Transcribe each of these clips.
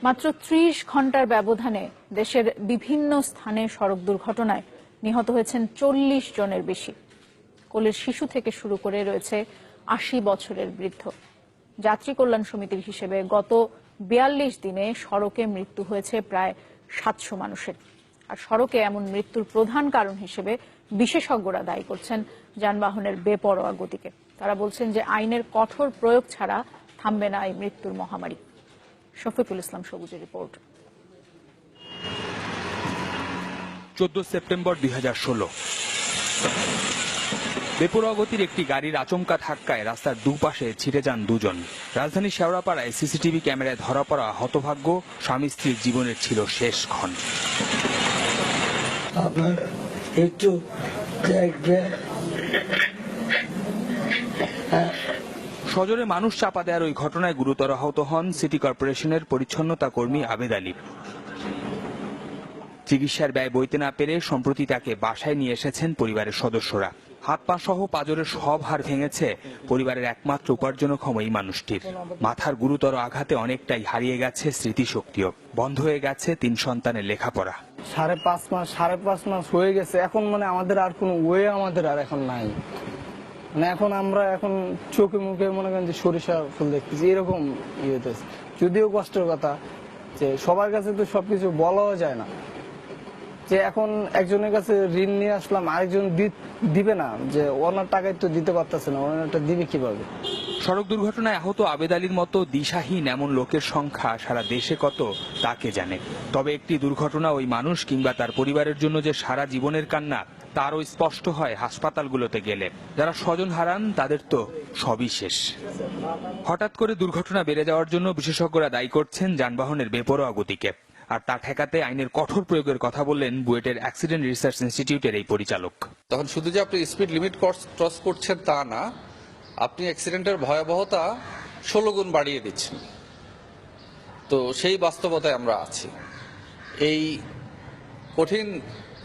মাত্র ৩০ ঘন্টার ব্যবধানে দেশের বিভিন্ন স্থানে সড়ক দুর্ঘটনায় নিহত হয়েছেন ৪০ জনের বেশি। কোলের শিশু থেকে শুরু করে রয়েছে ৮০ বছরের বৃদ্ধ। যাত্রী কল্যাণ সমিতির হিসেবে গত ৪২ দিনে সড়কে মৃত্যু হয়েছে প্রায় ৭০০ মানুষের। আর সড়কে এমন মৃত্যুর প্রধান কারণ হিসেবে বিশেষজ্ঞরা দায়ী করছেন যানবাহনের বেপরোয়া গতিকে। তারা বলছেন যে আইনের কঠোর প্রয়োগ ছাড়া থামবে না এই মৃত্যুর মহামারী। শফিকুল ইসলাম সবুজের রিপোর্ট। 14 সেপ্টেম্বর 2016 বেপরোয়া গতির একটি গাড়ির আচমকা ধাক্কায় রাস্তার দুপাশে ছিটে যান দুজন। রাজধানীর শেওড়াপাড়ায় সিসিটিভি ক্যামেরায় ধরা পড়া হতভাগ্য স্বামী স্ত্রীর জীবনের ছিল শেষ ক্ষণ। একটু সজোরে মানুষ চাপা দেওয়ার ওই ঘটনায় গুরুতর আহত হন সিটি কর্পোরেশনের পরিচ্ছন্নতা কর্মী আবেদ আলী। চিকিৎসার ব্যয় বইতে না পেরে সম্প্রতি তাকে বাসায় নিয়ে এসেছেন পরিবারের সদস্যরা। হাত পা সহ পাঁজরের সব হাড় ভেঙেছে পরিবারের একমাত্র উপার্জনক্ষম এই মানুষটির। মাথার গুরুতর আঘাতে অনেকটাই হারিয়ে গেছে স্মৃতিশক্তিও। বন্ধ হয়ে গেছে ৩ সন্তানের লেখাপড়া। 5.5 মাস হয়ে গেছে। এখন আমাদের আর কোনো ওয়ে আমাদের আর এখন নাই। এখন আমরা চোখে মুখে মনে করেন যে সরিষা ফুল দেখতেছি, এরকম ইয়ে হতেছে। যদিও কষ্টের কথা যে সবার কাছে তো সবকিছু বলাও যায় না, যে এখন একজনের কাছে ঋণ নিয়ে আসলাম, আরেকজন দিবে না, যে ওনার টাকায় তো দিতে পারতেছে না, ওনারটা দিবে কিভাবে। সড়ক দুর্ঘটনায় আহত আবেদ আলীর মতো দিশাহীন এমন লোকের সংখ্যা সারা দেশে কত তাকে জানে। তবে একটি দুর্ঘটনা ওই মানুষ কিংবা তার পরিবারের জন্য যে সারা জীবনের কান্না তারও স্পষ্ট হয় হাসপাতালগুলোতে গেলে। যারা স্বজন হারান তাদের তো সবই শেষ। হঠাৎ করে দুর্ঘটনা বেড়ে যাওয়ার জন্য বিশেষজ্ঞরা দায়ী করছেন যানবাহনের বেপরোয়া গতিকে। আর তা ঠেকাতে আইনের কঠোর প্রয়োগের কথা বললেন বুয়েটের অ্যাক্সিডেন্ট রিসার্চ ইনস্টিটিউটের এই পরিচালক। তখন শুধু যে আপনি স্পিড লিমিট ক্রস করছেন তা না, আপনি অ্যাক্সিডেন্টের ভয়াবহতা 16 গুণ বাড়িয়ে দিচ্ছেন। তো সেই বাস্তবতায় আমরা আছি। এই কঠিন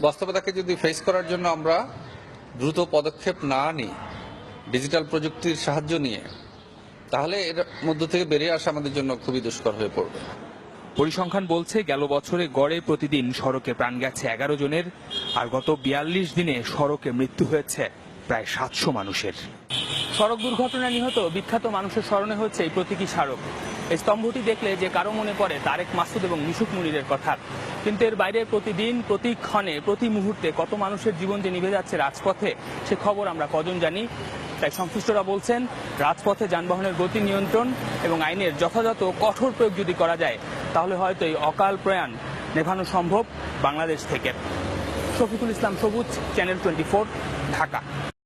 বাস্তবতাকে যদি ফেস করার জন্য আমরা দ্রুত পদক্ষেপ না নিই, ডিজিটাল প্রযুক্তির সাহায্য নিয়ে, তাহলে এর মধ্য থেকে বেরিয়ে আসা আমাদের জন্য খুবই দুষ্কর হয়ে পড়বে। পরিসংখ্যান বলছে গেল বছরে গড়ে প্রতিদিন সড়কে প্রাণ গেছে 11 জনের, আর গত 42 দিনে সড়কে মৃত্যু হয়েছে প্রায় 700 মানুষের। সড়ক দুর্ঘটনায় নিহত বিখ্যাত মানুষের স্মরণে হচ্ছে এই প্রতীকী স্মারক। এই স্তম্ভটি দেখলে যে কারো মনে পড়ে তারেক মাসুদ এবং মিশুক মুনিরের কথা। কিন্তু এর বাইরে প্রতিদিন, প্রতিক্ষণে, প্রতি মুহূর্তে কত মানুষের জীবন যে নিভে যাচ্ছে রাজপথে, সে খবর আমরা কজন জানি। তাই সংশ্লিষ্টরা বলছেন রাজপথে যানবাহনের গতি নিয়ন্ত্রণ এবং আইনের যথাযথ কঠোর প্রয়োগ যদি করা যায়, তাহলে হয়তো এই অকাল প্রয়াণ নেভানো সম্ভব বাংলাদেশ থেকে। শফিকুল ইসলাম সবুজ, চ্যানেল 24, ঢাকা।